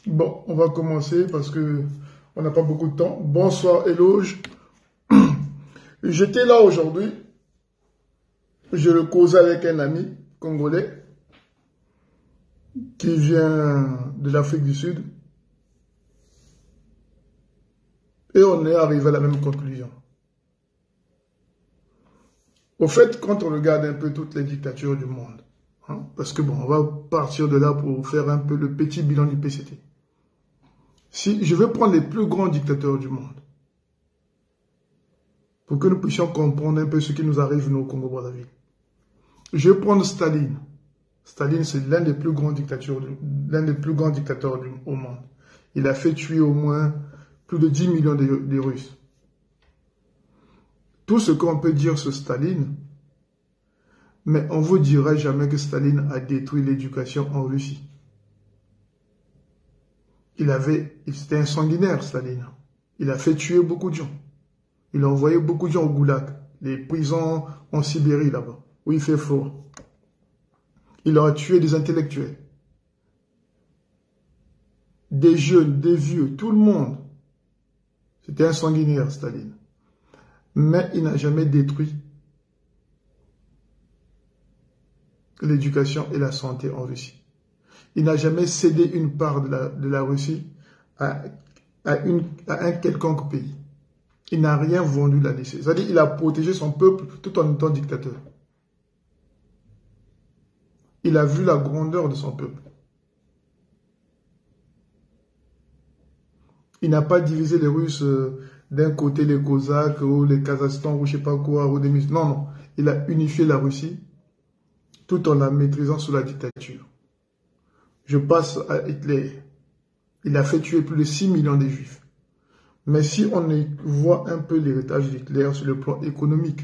Bon, on va commencer parce que on n'a pas beaucoup de temps. Bonsoir, Éloge. J'étais là aujourd'hui. Je le causais avec un ami congolais qui vient de l'Afrique du Sud. Et on est arrivé à la même conclusion. Au fait, quand on regarde un peu toutes les dictatures du monde, parce que bon, on va partir de là pour faire un peu le petit bilan du PCT. Si je vais prendre les plus grands dictateurs du monde, pour que nous puissions comprendre un peu ce qui nous arrive, nous, au Congo-Brazzaville. Je vais prendre Staline. Staline, c'est l'un des plus grands dictateurs au monde. Il a fait tuer au moins plus de 10 millions de Russes. Tout ce qu'on peut dire sur Staline, mais on ne vous dira jamais que Staline a détruit l'éducation en Russie. C'était un sanguinaire, Staline. Il a fait tuer beaucoup de gens. Il a envoyé beaucoup de gens au Goulag, les prisons en Sibérie là-bas, où il fait froid. Il a tué des intellectuels, des jeunes, des vieux, tout le monde. C'était un sanguinaire, Staline. Mais il n'a jamais détruit l'éducation et la santé en Russie. Il n'a jamais cédé une part de la Russie à un quelconque pays. Il n'a rien vendu la laisser. C'est-à-dire qu'il a protégé son peuple tout en étant dictateur. Il a vu la grandeur de son peuple. Il n'a pas divisé les Russes d'un côté les Cosaques ou les Kazakhstan ou je ne sais pas quoi. Ou des... Non, non. Il a unifié la Russie tout en la maîtrisant sous la dictature. Je passe à Hitler. Il a fait tuer plus de 6 millions de Juifs. Mais si on voit un peu l'héritage d'Hitler sur le plan économique,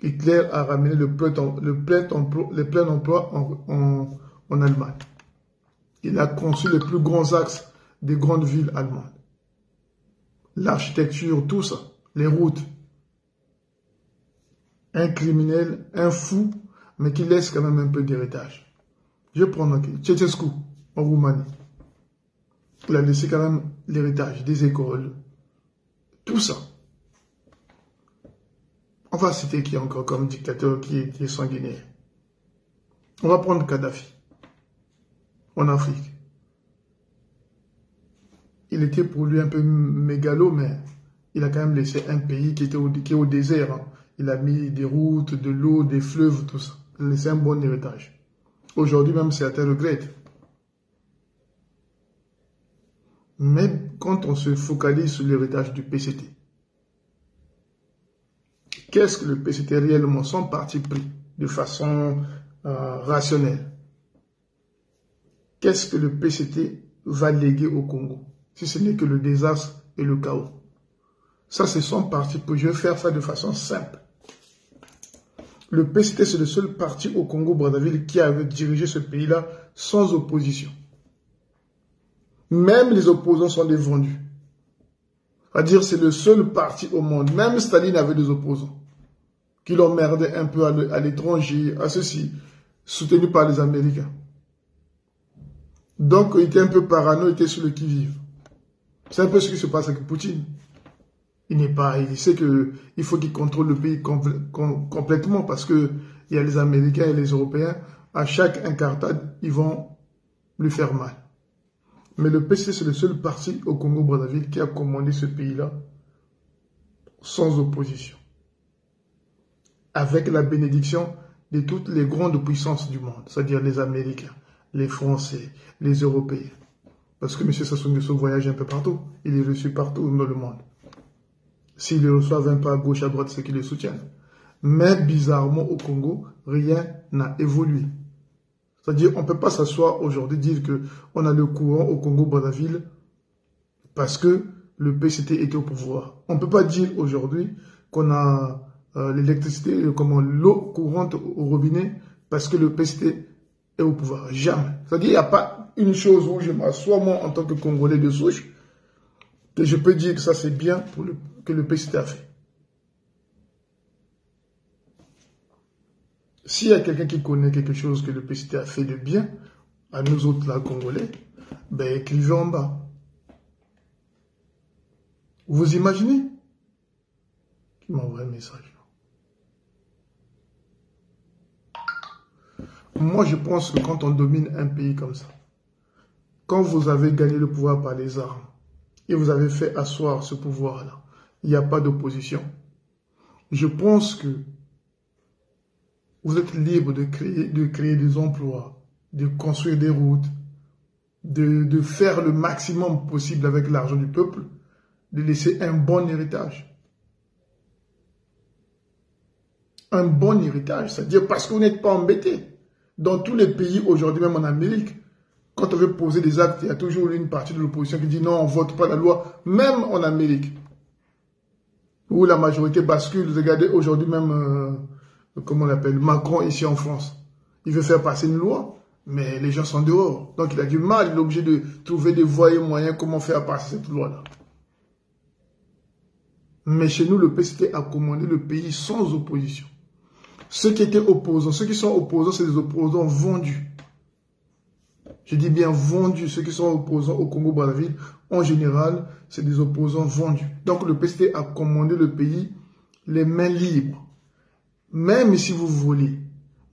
Hitler a ramené le plein emploi en Allemagne. Il a conçu les plus grands axes des grandes villes allemandes. L'architecture, tout ça, les routes. Un criminel, un fou, mais qui laisse quand même un peu d'héritage. Je prends Ceausescu en Roumanie. Il a laissé quand même l'héritage des écoles. Tout ça. On va citer qui encore comme dictateur qui est sanguinaire. On va prendre Kadhafi en Afrique. Il était pour lui un peu mégalo, mais il a quand même laissé un pays qui est au désert. Il a mis des routes, de l'eau, des fleuves, tout ça. Il a laissé un bon héritage. Aujourd'hui même, certains regrettent. Mais quand on se focalise sur l'héritage du PCT, qu'est-ce que le PCT réellement, son parti pris de façon rationnelle? Qu'est-ce que le PCT va léguer au Congo, si ce n'est que le désastre et le chaos? Ça, c'est son parti pris. Je vais faire ça de façon simple. Le PCT, c'est le seul parti au Congo-Brazzaville qui avait dirigé ce pays-là sans opposition. Même les opposants sont des vendus. C'est-à-dire, c'est le seul parti au monde. Même Staline avait des opposants qui l'emmerdaient un peu à l'étranger, à ceci, soutenus par les Américains. Donc, il était un peu parano, il était sur le qui-vive. C'est un peu ce qui se passe avec Poutine. Il sait qu'il faut qu'il contrôle le pays complètement parce qu'il y a les Américains et les Européens. À chaque incartade, ils vont lui faire mal. Mais le PCT, c'est le seul parti au Congo-Brazzaville qui a commandé ce pays-là sans opposition. Avec la bénédiction de toutes les grandes puissances du monde, c'est-à-dire les Américains, les Français, les Européens. Parce que M. Sassou Nguesso voyage un peu partout. Il est reçu partout dans le monde. S'ils le reçoivent un peu à gauche, à droite, c'est qu'ils le soutiennent. Mais bizarrement, au Congo, rien n'a évolué. C'est-à-dire, on ne peut pas s'asseoir aujourd'hui et dire qu'on a le courant au Congo-Brazzaville parce que le PCT était au pouvoir. On ne peut pas dire aujourd'hui qu'on a l'électricité, l'eau courante au robinet parce que le PCT est au pouvoir. Jamais. C'est-à-dire, il n'y a pas une chose où je m'assois, moi, en tant que Congolais de souche, que je peux dire que ça c'est bien que le PCT a fait. S'il y a quelqu'un qui connaît quelque chose que le PCT a fait de bien, à nous autres là, Congolais, Ben, écrivez en bas. Vous imaginez? Qui m'envoie un message. Moi, je pense que quand on domine un pays comme ça, quand vous avez gagné le pouvoir par les armes, et vous avez fait asseoir ce pouvoir-là, il n'y a pas d'opposition. Je pense que vous êtes libre de créer des emplois, de construire des routes, de faire le maximum possible avec l'argent du peuple, de laisser un bon héritage. Un bon héritage, c'est-à-dire parce que vous n'êtes pas embêté. Dans tous les pays aujourd'hui, même en Amérique, quand on veut poser des actes, il y a toujours une partie de l'opposition qui dit non, on ne vote pas la loi, même en Amérique, où la majorité bascule. Regardez aujourd'hui même, comment on l'appelle, Macron ici en France. Il veut faire passer une loi, mais les gens sont dehors. Donc il a du mal, il est obligé de trouver des voies et moyens comment faire passer cette loi-là. Mais chez nous, le PCT a commandé le pays sans opposition. Ceux qui étaient opposants, ceux qui sont opposants, c'est des opposants vendus. Je dis bien vendus. Ceux qui sont opposants au Congo-Brazzaville, en général, c'est des opposants vendus. Donc le PCT a commandé le pays les mains libres. Même si vous voulez.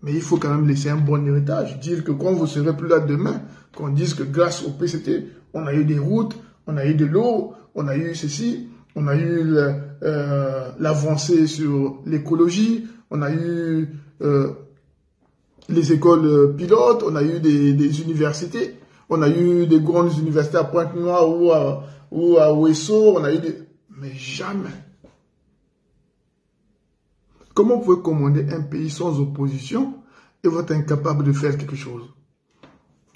Mais il faut quand même laisser un bon héritage. Dire que quand vous ne serez plus là demain, qu'on dise que grâce au PCT, on a eu des routes, on a eu de l'eau, on a eu ceci, on a eu l'avancée sur l'écologie, on a eu les écoles pilotes, on a eu des universités, on a eu des grandes universités à Pointe-Noire ou à Ouesso, on a eu des... Mais jamais. Comment vous pouvez commander un pays sans opposition et vous êtes incapable de faire quelque chose?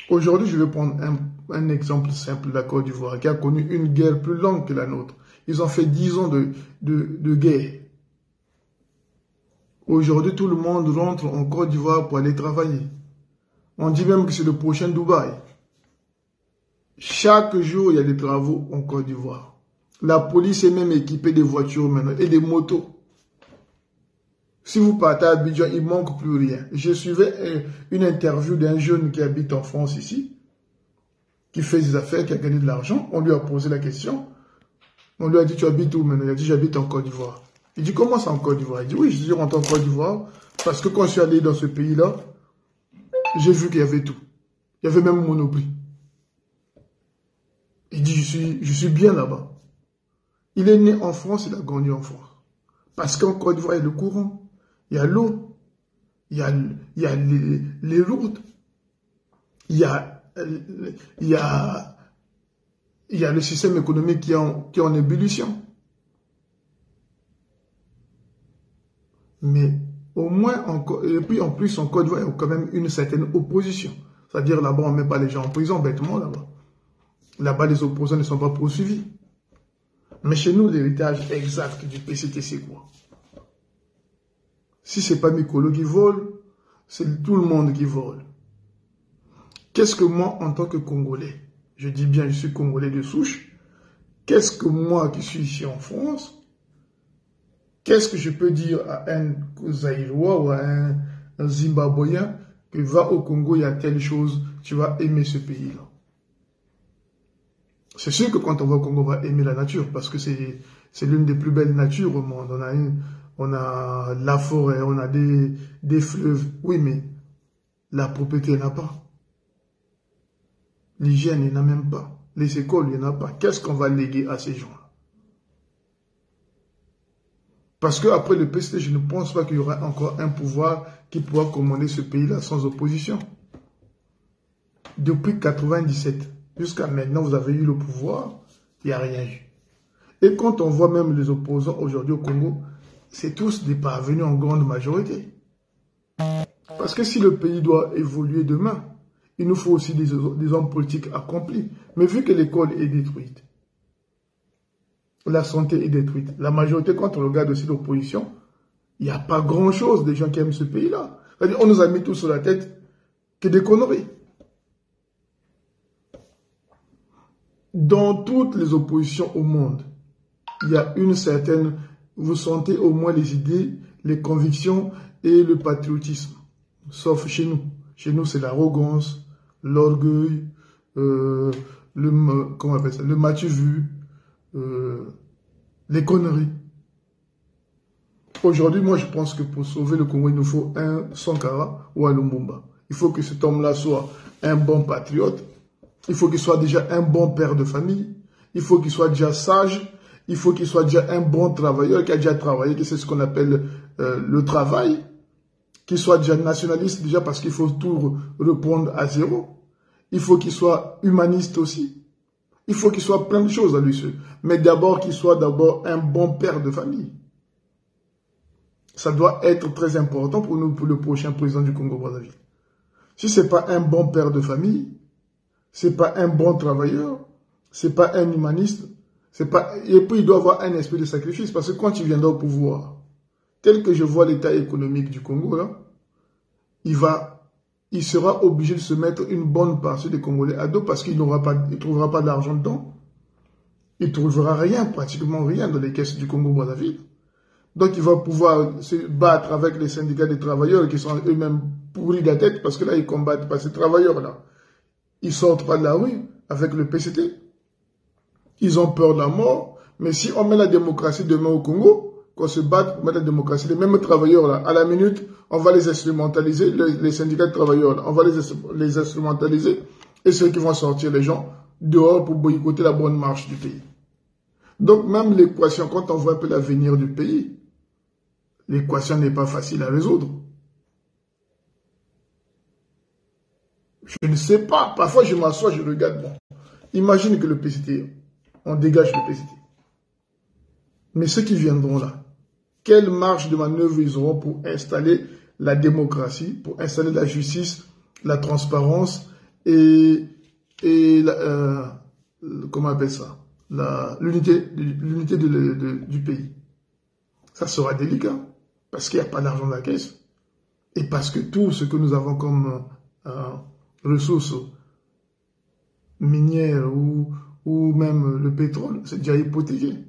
Aujourd'hui, je vais prendre un exemple simple de la Côte d'Ivoire qui a connu une guerre plus longue que la nôtre. Ils ont fait 10 ans de guerre. Aujourd'hui, tout le monde rentre en Côte d'Ivoire pour aller travailler. On dit même que c'est le prochain Dubaï. Chaque jour, il y a des travaux en Côte d'Ivoire. La police est même équipée de voitures maintenant et des motos. Si vous partez à Abidjan, il ne manque plus rien. Je suivais une interview d'un jeune qui habite en France ici, qui fait des affaires, qui a gagné de l'argent. On lui a posé la question. On lui a dit, tu habites où maintenant? Il a dit, j'habite en Côte d'Ivoire. Il dit, comment c'est en Côte d'Ivoire? Il dit, oui, je suis rentré en Côte d'Ivoire parce que quand je suis allé dans ce pays-là, j'ai vu qu'il y avait tout. Il y avait même Monoprix. Il dit, je suis bien là-bas. Il est né en France, il a grandi en France. Parce qu'en Côte d'Ivoire, il y a le courant, il y a l'eau, il y a les routes, il y a le système économique qui est en ébullition. Mais au moins, et puis en plus, en Côte d'Ivoire, il y a quand même une certaine opposition. C'est-à-dire là-bas, on ne met pas les gens en prison bêtement là-bas. Là-bas, les opposants ne sont pas poursuivis. Mais chez nous, l'héritage exact du PCT, c'est quoi? Si ce n'est pas Mikolo qui vole, c'est tout le monde qui vole. Qu'est-ce que moi, en tant que Congolais, je dis bien, je suis Congolais de souche, qu'est-ce que moi qui suis ici en France, qu'est-ce que je peux dire à un Zaïrois ou à un Zimbabwéen que va au Congo, il y a telle chose, tu vas aimer ce pays-là? C'est sûr que quand on va au Congo, on va aimer la nature parce que c'est l'une des plus belles natures au monde. On a la forêt, on a des fleuves. Oui, mais la propriété, il n'y en a pas. L'hygiène, il n'y en a même pas. Les écoles, il n'y en a pas. Qu'est-ce qu'on va léguer à ces gens-là? Parce qu'après le PCT, je ne pense pas qu'il y aura encore un pouvoir qui pourra commander ce pays-là sans opposition. Depuis 1997 jusqu'à maintenant, vous avez eu le pouvoir, il n'y a rien eu. Et quand on voit même les opposants aujourd'hui au Congo, c'est tous des parvenus en grande majorité. Parce que si le pays doit évoluer demain, il nous faut aussi des hommes politiques accomplis. Mais vu que l'école est détruite, la santé est détruite, la majorité, quand on regarde aussi l'opposition, il n'y a pas grand-chose des gens qui aiment ce pays-là. C'est-à-dire, on nous a mis tous sur la tête que des conneries. Dans toutes les oppositions au monde, il y a une certaine... Vous sentez au moins les idées, les convictions et le patriotisme. Sauf chez nous. Chez nous, c'est l'arrogance, l'orgueil, comment on appelle ça, le match vu, les conneries. Aujourd'hui, moi, je pense que pour sauver le Congo, il nous faut un Sankara ou un Lumumba. Il faut que cet homme-là soit un bon patriote. Il faut qu'il soit déjà un bon père de famille. Il faut qu'il soit déjà sage. Il faut qu'il soit déjà un bon travailleur qui a déjà travaillé, que c'est ce qu'on appelle le travail. Qu'il soit déjà nationaliste, déjà parce qu'il faut tout répondre à zéro. Il faut qu'il soit humaniste aussi. Il faut qu'il soit plein de choses à lui seul. Mais d'abord, qu'il soit d'abord un bon père de famille. Ça doit être très important pour nous, pour le prochain président du Congo-Brazzaville. Si ce n'est pas un bon père de famille, ce n'est pas un bon travailleur, ce n'est pas un humaniste, et puis il doit avoir un esprit de sacrifice, parce que quand il viendra au pouvoir, tel que je vois l'état économique du Congo, là, il sera obligé de se mettre une bonne partie des Congolais à dos parce qu'il ne trouvera pas d'argent dedans. Il ne trouvera rien, pratiquement rien dans les caisses du Congo-Brazzaville. Donc, il va pouvoir se battre avec les syndicats des travailleurs qui sont eux-mêmes pourris de la tête parce que là, ils combattent pas ces travailleurs-là. Ils ne sortent pas de la rue avec le PCT. Ils ont peur de la mort. Mais si on met la démocratie demain au Congo, qu'on se batte pour mettre la démocratie, les mêmes travailleurs-là, à la minute, on va les instrumentaliser, les syndicats de travailleurs-là, on va les instrumentaliser et ceux qui vont sortir les gens dehors pour boycotter la bonne marche du pays. Donc, même l'équation, quand on voit un peu l'avenir du pays, l'équation n'est pas facile à résoudre. Je ne sais pas. Parfois, je m'assois, je regarde. Bon, imagine que le PCT, on dégage le PCT. Mais ceux qui viendront là, quelle marge de manœuvre ils auront pour installer la démocratie, pour installer la justice, la transparence et comment on appelle ça, l'unité du pays. Ça sera délicat parce qu'il n'y a pas d'argent dans la caisse et parce que tout ce que nous avons comme ressources minières ou même le pétrole, c'est déjà hypothéqué.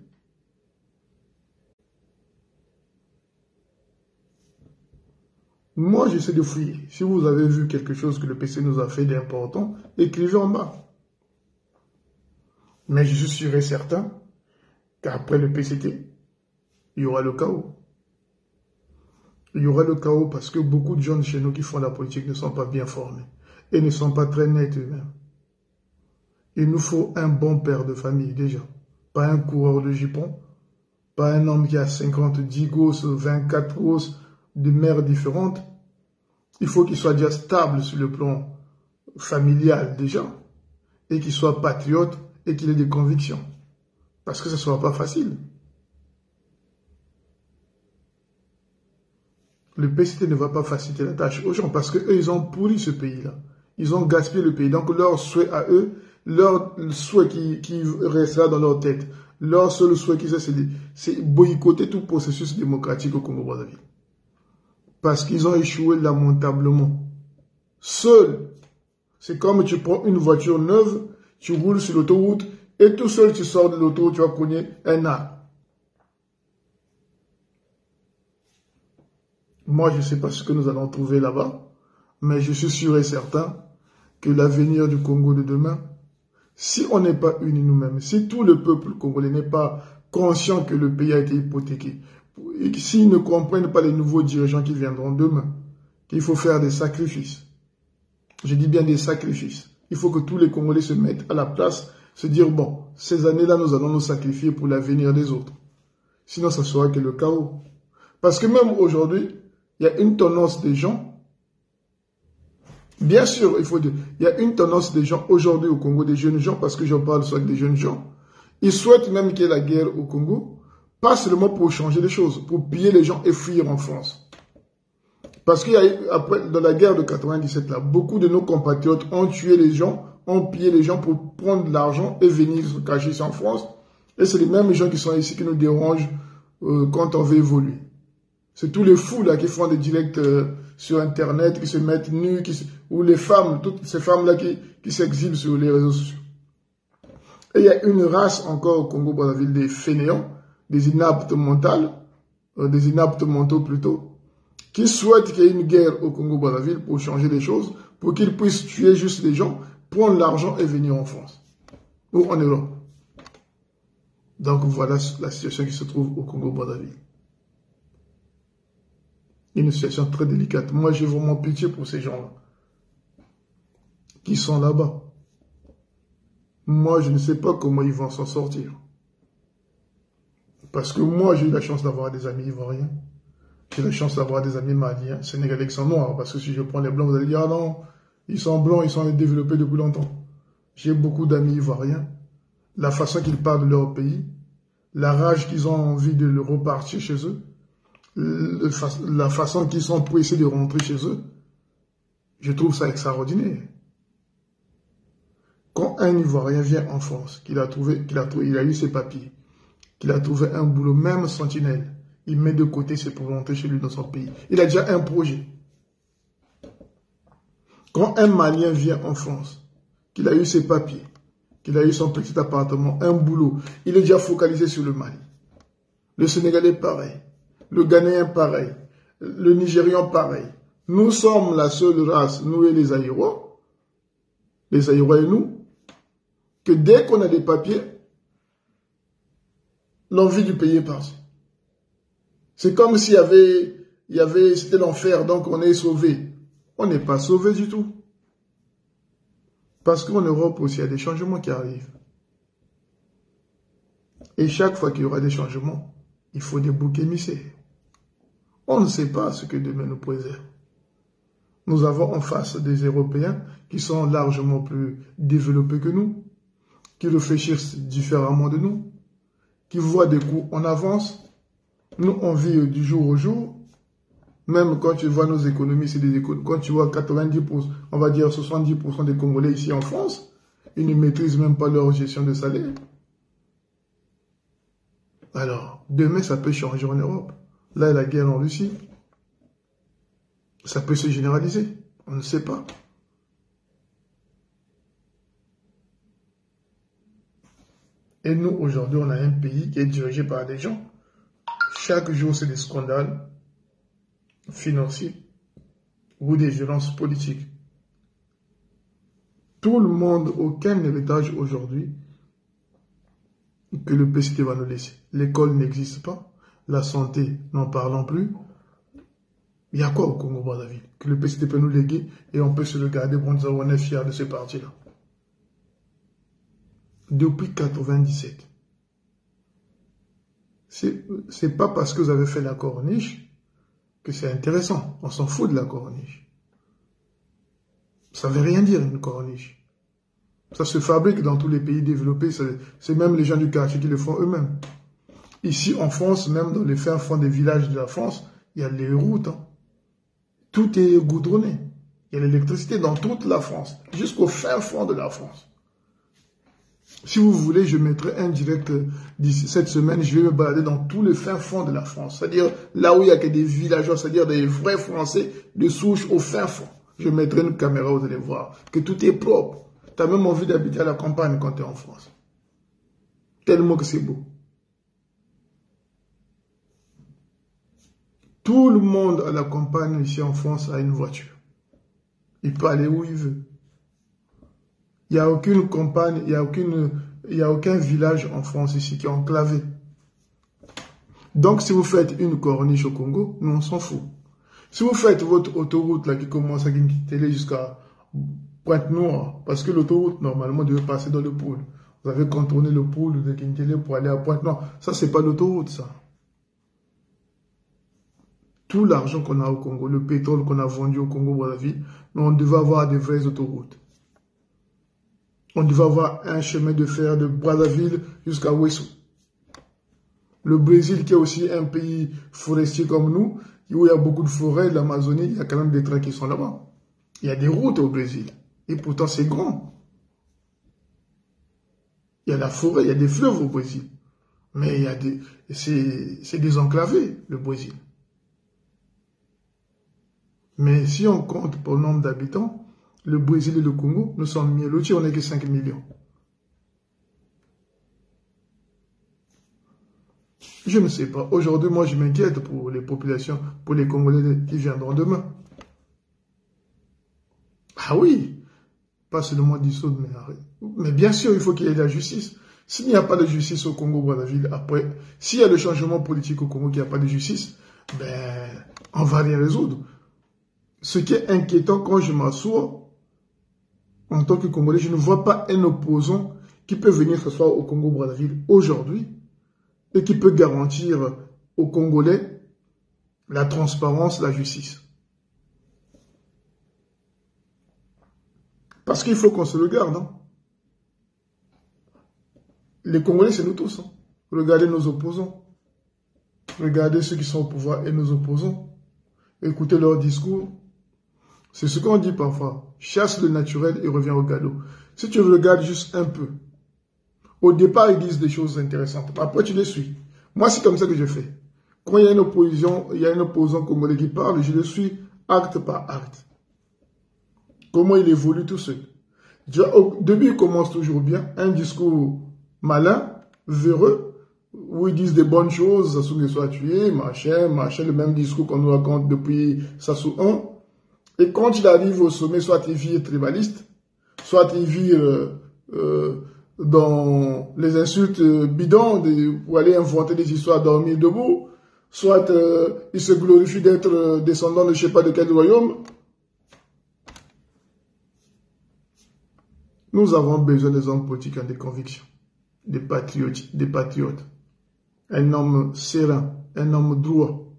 Moi, j'essaie de fouiller. Si vous avez vu quelque chose que le PC nous a fait d'important, écrivez en bas. Mais je suis sûr et certain qu'après le PCT, il y aura le chaos. Il y aura le chaos parce que beaucoup de jeunes chez nous qui font la politique ne sont pas bien formés et ne sont pas très nets eux-mêmes. Il nous faut un bon père de famille déjà. Pas un coureur de jupons, pas un homme qui a 50 gosses, 24 gosses, de mères différentes. Il faut qu'il soit déjà stable sur le plan familial déjà et qu'il soit patriote et qu'il ait des convictions. Parce que ce ne sera pas facile. Le PCT ne va pas faciliter la tâche aux gens parce qu'eux, ils ont pourri ce pays-là. Ils ont gaspillé le pays. Donc leur souhait à eux, leur souhait qui restera dans leur tête, leur seul souhait c'est boycotter tout processus démocratique au Congo-Brazzaville. Parce qu'ils ont échoué lamentablement. Seul, c'est comme tu prends une voiture neuve, tu roules sur l'autoroute, et tout seul tu sors de l'autoroute, tu vas cogner un arbre. Moi, je ne sais pas ce que nous allons trouver là-bas, mais je suis sûr et certain que l'avenir du Congo de demain, si on n'est pas unis nous-mêmes, si tout le peuple congolais n'est pas conscient que le pays a été hypothéqué, et s'ils ne comprennent pas les nouveaux dirigeants qui viendront demain, qu'il faut faire des sacrifices. Je dis bien des sacrifices. Il faut que tous les Congolais se mettent à la place, se dire, bon, ces années-là, nous allons nous sacrifier pour l'avenir des autres. Sinon, ça sera que le chaos. Parce que même aujourd'hui, il y a une tendance des gens, bien sûr, il y a une tendance des gens aujourd'hui au Congo, des jeunes gens, parce que j'en parle soit des jeunes gens, ils souhaitent même qu'il y ait la guerre au Congo, pas seulement pour changer les choses, pour piller les gens et fuir en France. Parce qu'il y a eu, après, dans la guerre de 97, là, beaucoup de nos compatriotes ont tué les gens, ont pillé les gens pour prendre de l'argent et venir se cacher ici en France. Et c'est les mêmes gens qui sont ici qui nous dérangent quand on veut évoluer. C'est tous les fous là qui font des directs sur Internet, qui se mettent nus, ou les femmes, toutes ces femmes-là qui s'exhibent sur les réseaux sociaux. Et il y a une race encore au Congo-Brazzaville des fainéants, des inaptes mentales, des inaptes mentaux plutôt, qui souhaitent qu'il y ait une guerre au Congo-Brazzaville pour changer les choses, pour qu'ils puissent tuer juste les gens, prendre l'argent et venir en France. ou en Europe. Donc voilà la situation qui se trouve au Congo-Brazzaville. Une situation très délicate. Moi, j'ai vraiment pitié pour ces gens-là qui sont là-bas. Moi, je ne sais pas comment ils vont s'en sortir. Parce que moi, j'ai eu la chance d'avoir des amis ivoiriens. J'ai la chance d'avoir des amis maliens, sénégalais qui sont noirs. Parce que si je prends les blancs, vous allez dire, ah non, ils sont blancs, ils sont développés depuis longtemps. J'ai beaucoup d'amis ivoiriens. La façon qu'ils parlent de leur pays, la rage qu'ils ont envie de le repartir chez eux, la façon qu'ils sont pressés de rentrer chez eux, je trouve ça extraordinaire. Quand un Ivoirien vient en France, il a eu ses papiers, qu'il a trouvé un boulot, même sentinelle, il met de côté c'est pour rentrer chez lui dans son pays. Il a déjà un projet. Quand un Malien vient en France, qu'il a eu ses papiers, qu'il a eu son petit appartement, un boulot, il est déjà focalisé sur le Mali. Le Sénégalais, pareil. Le Ghanéen, pareil. Le Nigérian, pareil. Nous sommes la seule race, nous et les Aïrois et nous, que dès qu'on a des papiers, l'envie du pays est partie. C'est comme s'il y avait, c'était l'enfer, donc on est sauvé. On n'est pas sauvé du tout. Parce qu'en Europe aussi, il y a des changements qui arrivent. Et chaque fois qu'il y aura des changements, il faut des boucs émissaires. On ne sait pas ce que demain nous préserve. Nous avons en face des Européens qui sont largement plus développés que nous, qui réfléchissent différemment de nous, qui voient des coups en avance. Nous, on vit du jour au jour. Même quand tu vois nos économies, c'est des économies. Quand tu vois 90%, on va dire 70% des Congolais ici en France, ils ne maîtrisent même pas leur gestion de salaire. Alors, demain, ça peut changer en Europe. Là, la guerre en Russie. Ça peut se généraliser. On ne sait pas. Et nous, aujourd'hui, on a un pays qui est dirigé par des gens. Chaque jour, c'est des scandales financiers ou des violences politiques. Tout le monde, aucun héritage aujourd'hui que le PCT va nous laisser. L'école n'existe pas, la santé, n'en parlons plus. Il y a quoi au Congo-Brazzaville que le PCT peut nous léguer et on peut se le garder pour dire on est fiers de ce parti-là. Depuis 1997. C'est pas parce que vous avez fait la corniche que c'est intéressant. On s'en fout de la corniche. Ça ne veut rien dire une corniche. Ça se fabrique dans tous les pays développés. C'est même les gens du quartier qui le font eux-mêmes. Ici en France, même dans les fins fonds des villages de la France, il y a les routes. Hein. Tout est goudronné. Il y a l'électricité dans toute la France, jusqu'au fin fond de la France. Si vous voulez, je mettrai un direct d'ici cette semaine. Je vais me balader dans tous les fins fonds de la France. C'est-à-dire là où il n'y a que des villageois, c'est-à-dire des vrais Français de souche au fin fond. Je mettrai une caméra, vous allez voir que tout est propre. Tu as même envie d'habiter à la campagne quand tu es en France. Tellement que c'est beau. Tout le monde à la campagne ici en France a une voiture. Il peut aller où il veut. Il n'y a aucune campagne, il n'y a aucun village en France ici qui est enclavé. Donc si vous faites une corniche au Congo, nous on s'en fout. Si vous faites votre autoroute là qui commence à Guinguitélé jusqu'à Pointe-Noire, parce que l'autoroute normalement devait passer dans le pôle. Vous avez contourné le pôle de Guinguitélé pour aller à Pointe-Noire. Ça c'est pas l'autoroute ça. Tout l'argent qu'on a au Congo, le pétrole qu'on a vendu au Congo-Brazzaville, on devait avoir des vraies autoroutes. On devait avoir un chemin de fer de Brazzaville jusqu'à Ouessou. Le Brésil, qui est aussi un pays forestier comme nous, où il y a beaucoup de forêts, l'Amazonie, il y a quand même des trains qui sont là-bas. Il y a des routes au Brésil. Et pourtant, c'est grand. Il y a la forêt, il y a des fleuves au Brésil. Mais il y a c'est désenclavé, le Brésil. Mais si on compte pour le nombre d'habitants, le Brésil et le Congo, nous sommes mieux lotis, on n'est que 5 millions. Je ne sais pas. Aujourd'hui, moi, je m'inquiète pour les populations, pour les Congolais qui viendront demain. Ah oui, pas seulement dissoudre, mais arrêter. Mais bien sûr, il faut qu'il y ait de la justice. S'il n'y a pas de justice au Congo-Brazzaville, après, s'il y a le changement politique au Congo, qu'il n'y a pas de justice, ben, on va rien résoudre. Ce qui est inquiétant quand je m'assois, en tant que Congolais, je ne vois pas un opposant qui peut venir s'asseoir au Congo-Brazzaville aujourd'hui et qui peut garantir aux Congolais la transparence, la justice. Parce qu'il faut qu'on se regarde. Hein. Les Congolais, c'est nous tous. Hein. Regardez nos opposants. Regardez ceux qui sont au pouvoir et nos opposants. Écoutez leurs discours. C'est ce qu'on dit parfois. Chasse le naturel et reviens au galop. Si tu regardes juste un peu, au départ, ils disent des choses intéressantes. Après, tu les suis. Moi, c'est comme ça que je fais. Quand il y a une opposition, il y a un opposant congolais qui parle, je le suis acte par acte. Comment il évolue tout seul. Au début, il commence toujours bien. Un discours malin, véreux, où ils disent des bonnes choses, Sassou Nguesso a tué, machin, le même discours qu'on nous raconte depuis Sassou 1. Et quand il arrive au sommet, soit il vire tribaliste, soit il vire dans les insultes bidons pour aller inventer des histoires dormir debout, soit il se glorifie d'être descendant de je ne sais pas de quel royaume. Nous avons besoin des hommes politiques qui ont des convictions, des patriotes, un homme serein, un homme droit,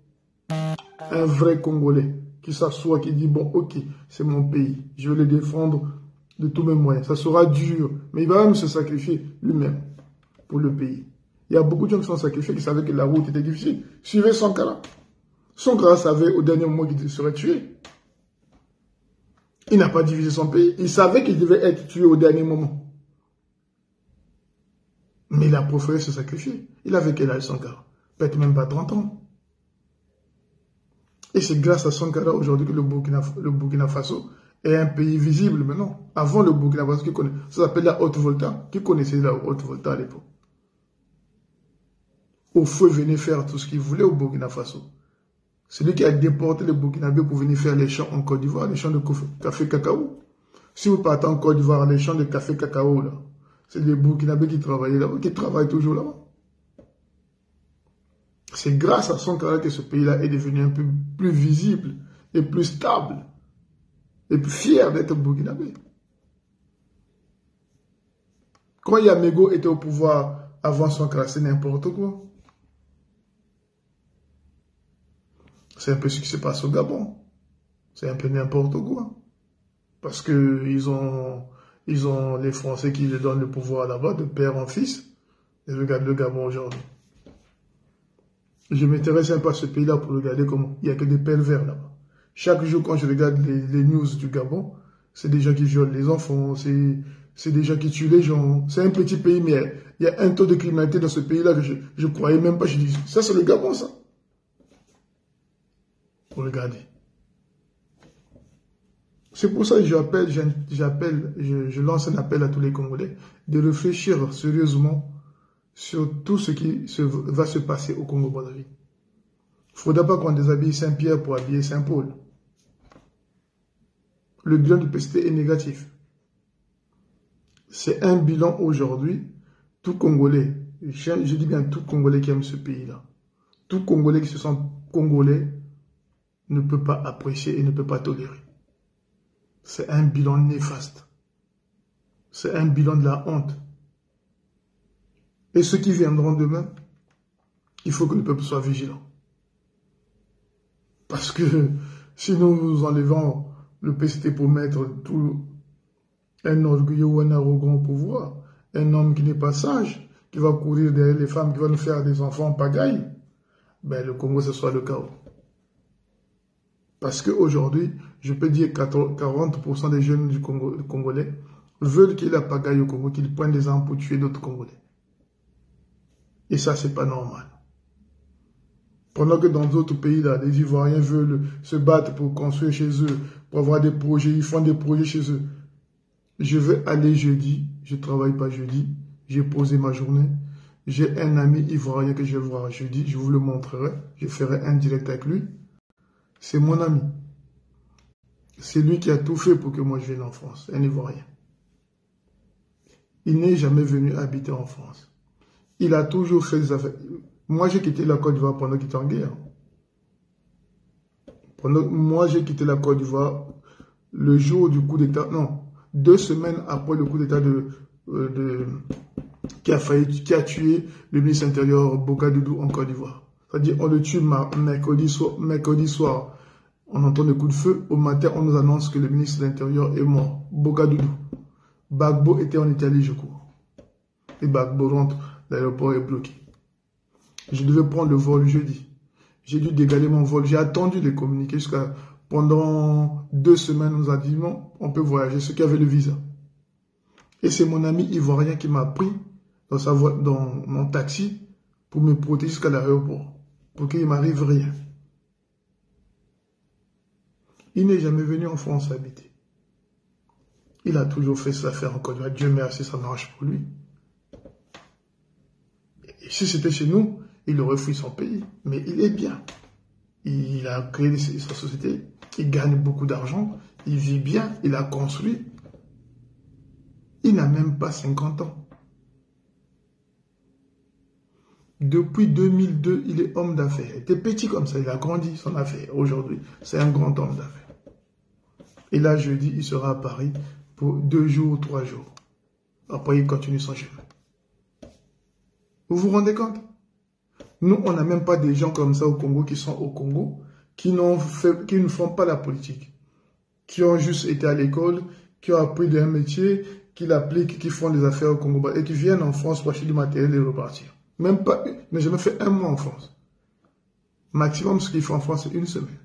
un vrai Congolais qui s'assoit, qui dit bon ok, c'est mon pays, je vais le défendre de tous mes moyens. Ça sera dur, mais il va même se sacrifier lui-même pour le pays. Il y a beaucoup de gens qui sont sacrifiés, qui savaient que la route était difficile. Suivez Sankara. Sankara savait au dernier moment qu'il serait tué. Il n'a pas divisé son pays. Il savait qu'il devait être tué au dernier moment. Mais il a préféré se sacrifier. Il avait quel âge Sankara? Peut-être même pas 30 ans. Et c'est grâce à Sankara aujourd'hui que le Burkina Faso est un pays visible maintenant. Avant le Burkina Faso, ça s'appelle la Haute-Volta. Qui connaissait la Haute-Volta à l'époque? Au feu venait faire tout ce qu'il voulait au Burkina Faso. C'est lui qui a déporté les Burkinabés pour venir faire les champs en Côte d'Ivoire, les champs de café cacao. Si vous partez en Côte d'Ivoire, les champs de café cacao, là, c'est les Burkinabés qui travaillaient là-bas, qui travaillent toujours là-bas. C'est grâce à Sankara que ce pays-là est devenu un peu plus visible et plus stable et plus fier d'être burkinabé. Quand Yamego était au pouvoir avant Sankara, c'est n'importe quoi. C'est un peu ce qui se passe au Gabon. C'est un peu n'importe quoi. Parce que ils ont les Français qui leur donnent le pouvoir là-bas, de père en fils. Et regarde le Gabon aujourd'hui. Je m'intéresse un peu à ce pays-là pour regarder comment. Il n'y a que des pervers là-bas. Chaque jour, quand je regarde les news du Gabon, c'est des gens qui violent les enfants, c'est des gens qui tuent les gens. C'est un petit pays, mais il y a un taux de criminalité dans ce pays-là que je ne croyais même pas. Je dis, ça c'est le Gabon, ça. Regardez. C'est pour ça que je lance un appel à tous les Congolais de réfléchir sérieusement sur tout ce qui va se passer au Congo-Brazzaville. Il ne faudra pas qu'on déshabille Saint-Pierre pour habiller Saint-Paul. Le bilan du PCT est négatif. C'est un bilan aujourd'hui, tout Congolais, je dis bien tout Congolais qui aime ce pays-là, tout Congolais qui se sent Congolais ne peut pas apprécier et ne peut pas tolérer. C'est un bilan néfaste. C'est un bilan de la honte. Et ceux qui viendront demain, il faut que le peuple soit vigilant. Parce que si nous enlevons le PCT pour mettre tout un orgueilleux ou un arrogant au pouvoir, un homme qui n'est pas sage, qui va courir derrière les femmes, qui va nous faire des enfants en pagaille, ben le Congo, ce soit le chaos. Parce qu'aujourd'hui, je peux dire que 40% des jeunes du Congolais veulent qu'il y ait la pagaille au Congo, qu'ils prennent des armes pour tuer d'autres Congolais. Et ça, c'est pas normal. Pendant que dans d'autres pays, là, les Ivoiriens veulent se battre pour construire chez eux, pour avoir des projets, ils font des projets chez eux. Je vais aller jeudi, je ne travaille pas jeudi, j'ai posé ma journée. J'ai un ami ivoirien que je vais voir jeudi, je vous le montrerai, je ferai un direct avec lui. C'est mon ami. C'est lui qui a tout fait pour que moi je vienne en France, un Ivoirien. Il n'est jamais venu habiter en France. Il a toujours fait des affaires. Moi, j'ai quitté la Côte d'Ivoire pendant qu'il était en guerre. Moi, j'ai quitté la Côte d'Ivoire le jour du coup d'État. Non, 2 semaines après le coup d'État qui a tué le ministre intérieur Bogadoudou en Côte d'Ivoire. C'est-à-dire, on le tue mercredi soir. On entend le coup de feu. Au matin, on nous annonce que le ministre de l'Intérieur est mort. Bogadoudou. Gbagbo était en Italie, je crois. Et Gbagbo rentre, l'aéroport est bloqué. Je devais prendre le vol jeudi. J'ai dû dégaler mon vol. J'ai attendu les communiquer jusqu'à... Pendant 2 semaines, on nous a dit non, on peut voyager, ceux qui avaient le visa. Et c'est mon ami ivoirien qui m'a pris dans mon taxi pour me protéger jusqu'à l'aéroport. Pour qu'il ne m'arrive rien. Il n'est jamais venu en France habiter. Il a toujours fait ses affaires en Côte d'Ivoire. Dieu merci, ça marche pour lui. Et si c'était chez nous, il aurait fui son pays. Mais il est bien. Il a créé sa société. Il gagne beaucoup d'argent. Il vit bien. Il a construit. Il n'a même pas 50 ans. Depuis 2002, il est homme d'affaires. Il était petit comme ça. Il a grandi son affaire. Aujourd'hui, c'est un grand homme d'affaires. Et là, jeudi, il sera à Paris pour 2 jours ou 3 jours. Après, il continue son chemin. Vous vous rendez compte? Nous, on n'a même pas des gens comme ça au Congo qui sont au Congo, qui ne font pas la politique, qui ont juste été à l'école, qui ont appris d'un métier, qui l'appliquent, qui font des affaires au Congo et qui viennent en France pour acheter du matériel et repartir. Même pas, mais j'ai jamais fait 1 mois en France. Maximum, ce qu'il faut en France, c'est 1 semaine.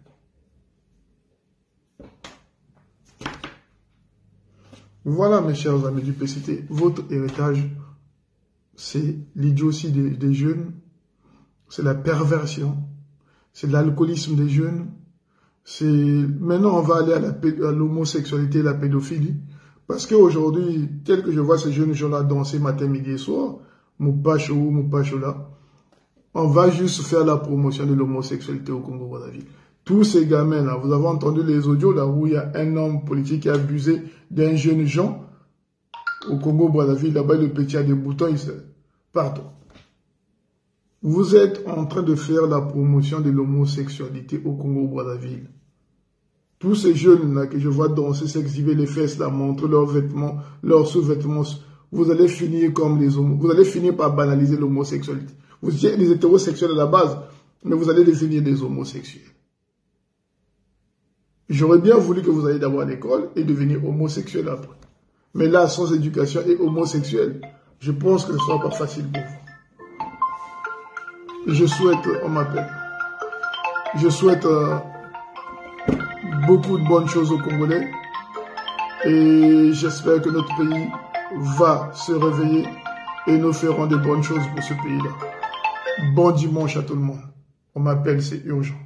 Voilà, mes chers amis du PCT, votre héritage, c'est l'idiotie des jeunes, c'est la perversion, c'est l'alcoolisme des jeunes, maintenant on va aller à l'homosexualité et la pédophilie, parce qu'aujourd'hui, tel que je vois ces jeunes gens-là danser matin, midi et soir, Moupacho là, on va juste faire la promotion de l'homosexualité au Congo-Brazzaville. Tous ces gamins là, vous avez entendu les audios là où il y a un homme politique qui a abusé d'un jeune gens au Congo-Brazzaville, là-bas le petit a des boutons, il se... Pardon. Vous êtes en train de faire la promotion de l'homosexualité au Congo-Brazzaville. Tous ces jeunes-là que je vois danser, s'exhiber les fesses, là, montrer leurs vêtements, leurs sous-vêtements, vous allez finir comme les homos. Vous allez finir par banaliser l'homosexualité. Vous êtes les hétérosexuels à la base, mais vous allez devenir des homosexuels. J'aurais bien voulu que vous alliez d'abord à l'école et devenir homosexuel après. Mais là, sans éducation et homosexuel, je pense que ce ne sera pas facile pour vous. Je souhaite, on m'appelle, je souhaite beaucoup de bonnes choses aux Congolais et j'espère que notre pays va se réveiller et nous ferons de bonnes choses pour ce pays-là. Bon dimanche à tout le monde. On m'appelle, c'est urgent.